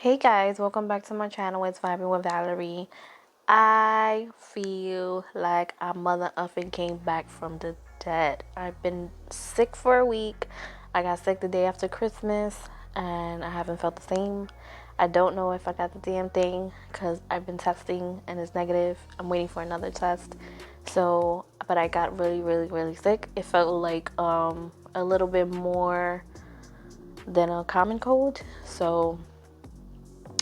Hey guys, welcome back to my channel. It's Vibing with Valerie. I feel like a mother effing came back from the dead. I've been sick for a week. I got sick the day after Christmas and I haven't felt the same. I don't know if I got the damn thing because I've been testing and it's negative. I'm waiting for another test. But I got really sick. It felt like a little bit more than a common cold. So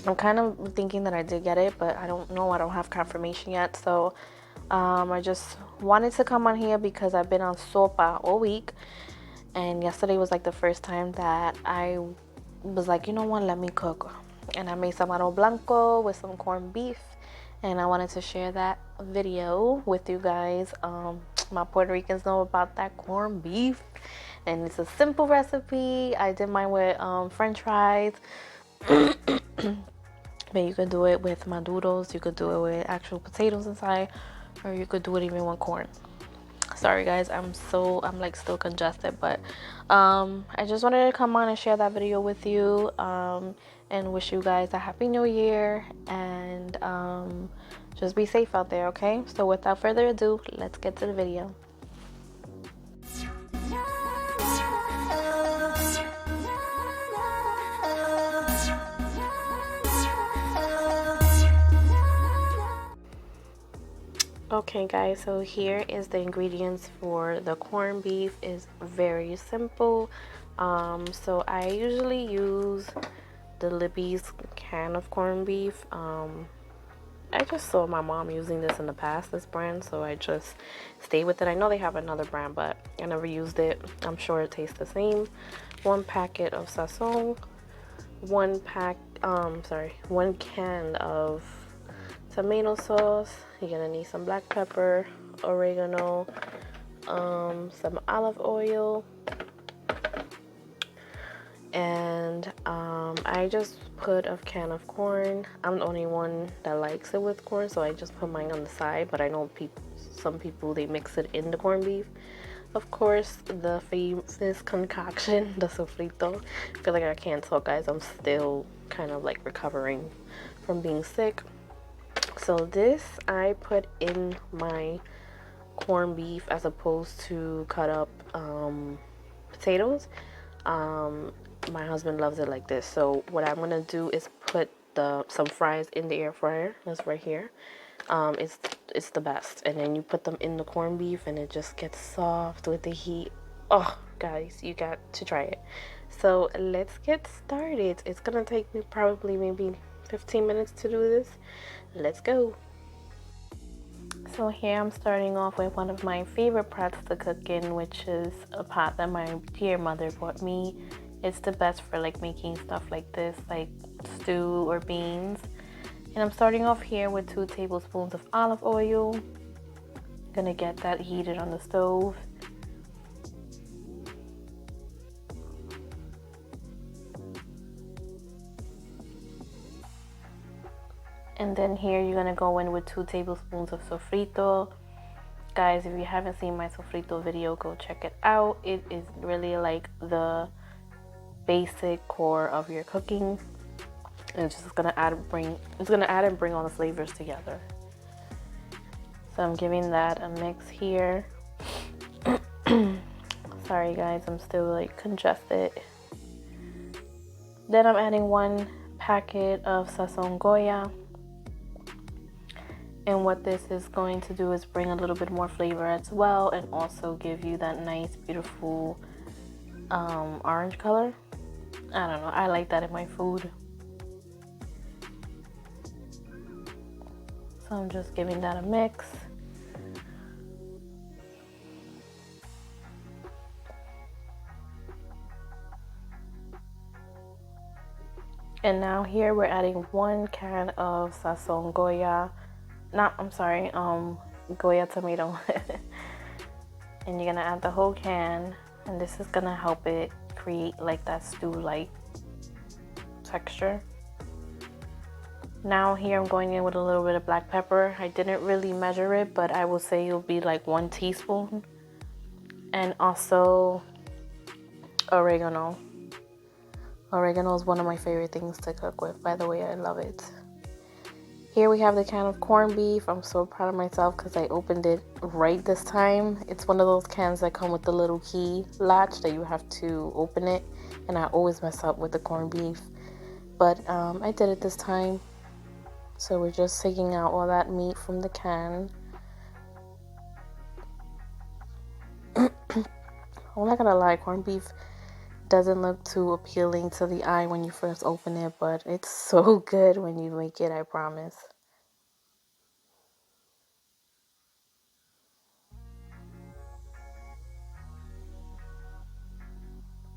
I'm kind of thinking that I did get it, but I don't know. I don't have confirmation yet. So I just wanted to come on here because I've been on sopa all week. And yesterday was like the first time that I was like, you know what, let me cook. And I made some arroz blanco with some corned beef. And I wanted to share that video with you guys. My Puerto Ricans know about that corned beef. And it's a simple recipe. I did mine with French fries. But you could do it with maduros, you could do it with actual potatoes inside, or you could do it even with corn. Sorry guys, I'm like still congested, but I just wanted to come on and share that video with you, and wish you guys a happy new year, and just be safe out there, okay? So without further ado, let's get to the video. Okay guys, so here is the ingredients for the corned beef. Is very simple. So I usually use the Libby's can of corned beef. I just saw my mom using this in the past, this brand, so I just stay with it. I know they have another brand, but I never used it. I'm sure it tastes the same. 1 packet of sazon, 1 can of tomato sauce. You're gonna need some black pepper, oregano, some olive oil, and I just put a can of corn. I'm the only one that likes it with corn, so I just put mine on the side, but I know some people they mix it in the corned beef. Of course, the famous concoction, the sofrito. I feel like I can't talk, guys. I'm still kind of like recovering from being sick. So this I put in my corned beef as opposed to cut up potatoes. My husband loves it like this. So what I'm gonna do is put some fries in the air fryer. That's right here. It's the best. And then you put them in the corned beef and it just gets soft with the heat. Oh, guys, you got to try it. So let's get started. It's gonna take me probably maybe 15 minutes to do this. Let's go. So here I'm starting off with one of my favorite pots to cook in, which is a pot that my dear mother bought me. It's the best for like making stuff like this, like stew or beans. And I'm starting off here with 2 tablespoons of olive oil. Gonna get that heated on the stove. And then here you're gonna go in with 2 tablespoons of sofrito. Guys, if you haven't seen my sofrito video, go check it out. It is really like the basic core of your cooking. It's just gonna add and bring all the flavors together. So I'm giving that a mix here. Sorry guys, I'm still like congested. Then I'm adding 1 packet of sazon goya. And what this is going to do is bring a little bit more flavor as well, and also give you that nice, beautiful orange color. I don't know, I like that in my food. So I'm just giving that a mix. And now here we're adding 1 can of sazon goya. Goya tomato. And you're gonna add the whole can, and this is gonna help it create like that stew-like texture. Now here I'm going in with a little bit of black pepper. I didn't really measure it, but I will say it'll be like 1 teaspoon. And also oregano. Oregano is one of my favorite things to cook with. By the way, I love it. Here we have the can of corned beef. I'm so proud of myself because I opened it right this time. It's one of those cans that come with the little key latch that you have to open it. And I always mess up with the corned beef. But I did it this time. So we're just taking out all that meat from the can. I'm not gonna lie, corned beef doesn't look too appealing to the eye when you first open it, but it's so good when you make it, I promise.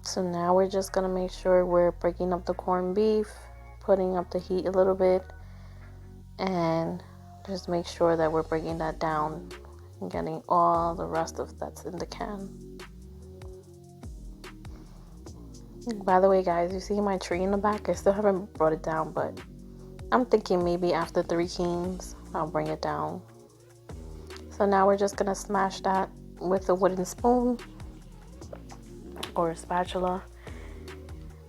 So now we're just gonna make sure we're breaking up the corned beef, putting up the heat a little bit, and just make sure that we're breaking that down and getting all the rest of that's in the can. By the way, guys, you see my tree in the back? I still haven't brought it down, but I'm thinking maybe after 3 keens, I'll bring it down. So now we're just gonna smash that with a wooden spoon or a spatula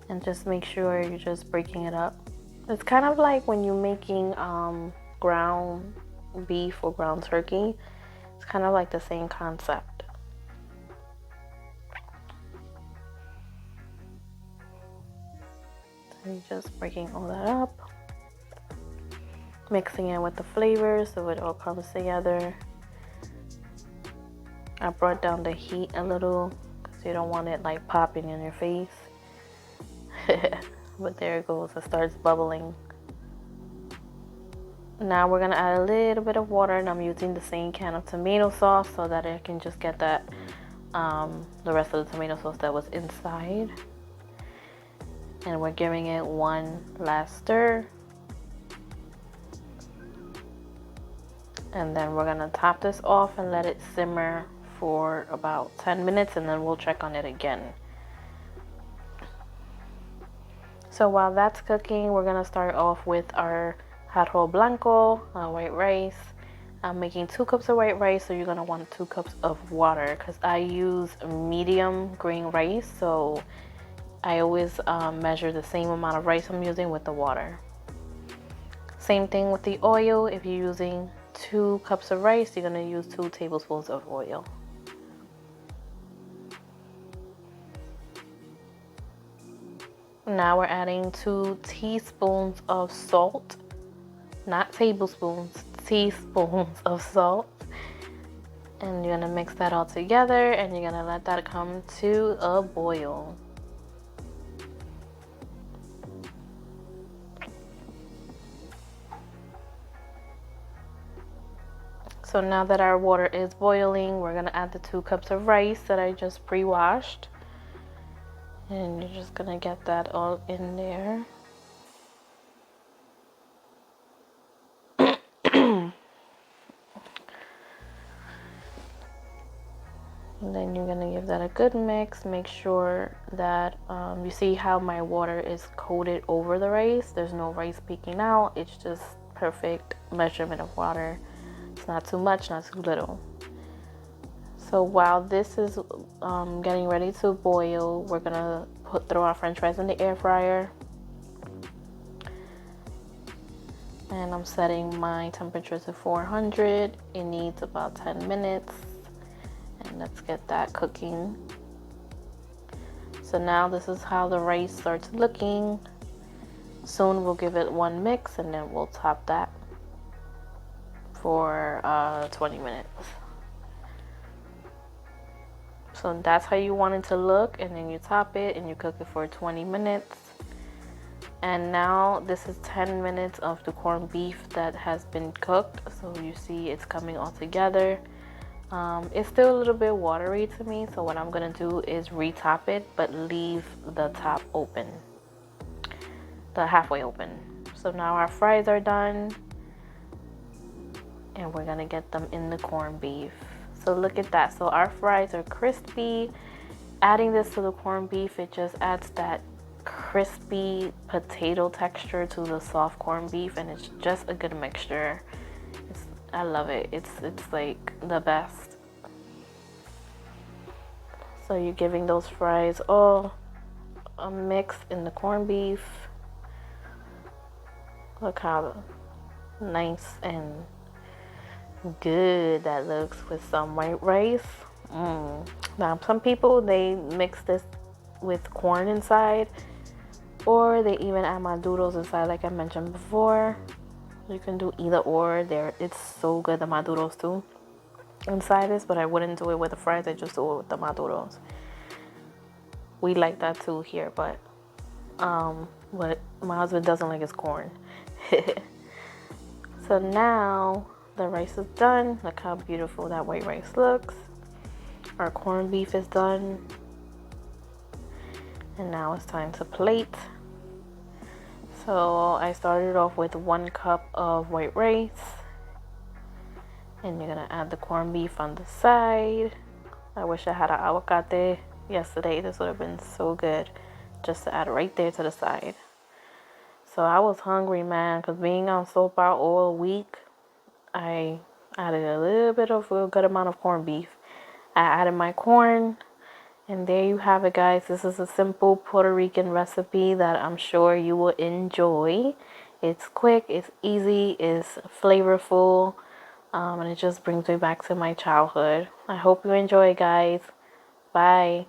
and just make sure you're just breaking it up. It's kind of like when you're making ground beef or ground turkey. It's kind of like the same concept. And just breaking all that up, mixing it with the flavors so it all comes together. I brought down the heat a little because you don't want it like popping in your face. But there it goes, it starts bubbling. Now we're gonna add a little bit of water, and I'm using the same can of tomato sauce so that I can just get that the rest of the tomato sauce that was inside. And we're giving it one last stir. And then we're gonna top this off and let it simmer for about 10 minutes, and then we'll check on it again. So while that's cooking, we're gonna start off with our arroz blanco, white rice. I'm making 2 cups of white rice, so you're gonna want 2 cups of water because I use medium grain rice, so I always measure the same amount of rice I'm using with the water. Same thing with the oil. If you're using 2 cups of rice, you're gonna use 2 tablespoons of oil. Now we're adding 2 teaspoons of salt, not tablespoons, teaspoons of salt. And you're gonna mix that all together and you're gonna let that come to a boil. So now that our water is boiling, we're gonna add the 2 cups of rice that I just pre-washed. And you're just gonna get that all in there. And then you're gonna give that a good mix. Make sure that you see how my water is coated over the rice. There's no rice peeking out. It's just perfect measurement of water. It's not too much, not too little. So while this is getting ready to boil, we're gonna throw our French fries in the air fryer. And I'm setting my temperature to 400. It needs about 10 minutes. And let's get that cooking. So now this is how the rice starts looking. Soon we'll give it one mix and then we'll top that for 20 minutes. So that's how you want it to look, and then you top it and you cook it for 20 minutes. And now this is 10 minutes of the corned beef that has been cooked. So you see it's coming all together. It's still a little bit watery to me, so what I'm gonna do is retop it, but leave the top open, the halfway open. So now our fries are done, and we're gonna get them in the corned beef. So look at that. So our fries are crispy. Adding this to the corned beef, it just adds that crispy potato texture to the soft corned beef, and it's just a good mixture. I love it. It's like the best. So you're giving those fries all a mix in the corned beef. Look how nice and good that looks with some white rice. Now some people, they mix this with corn inside, or they even add maduros inside like I mentioned before. You can do either or. There, it's so good, the maduros too inside this, but I wouldn't do it with the fries. I just do it with the maduros. We like that too here, but what my husband doesn't like is corn. So now the rice is done. Look how beautiful that white rice looks. Our corned beef is done. And now it's time to plate. So I started off with 1 cup of white rice. And you're gonna add the corned beef on the side. I wish I had an aguacate yesterday. This would have been so good. Just to add right there to the side. So I was hungry, man, because being on soap out all week, I added a little bit of a good amount of corned beef. I added my corn, and there you have it, guys. This is a simple Puerto Rican recipe that I'm sure you will enjoy. It's quick, it's easy, it's flavorful, and it just brings me back to my childhood. I hope you enjoy, guys. Bye.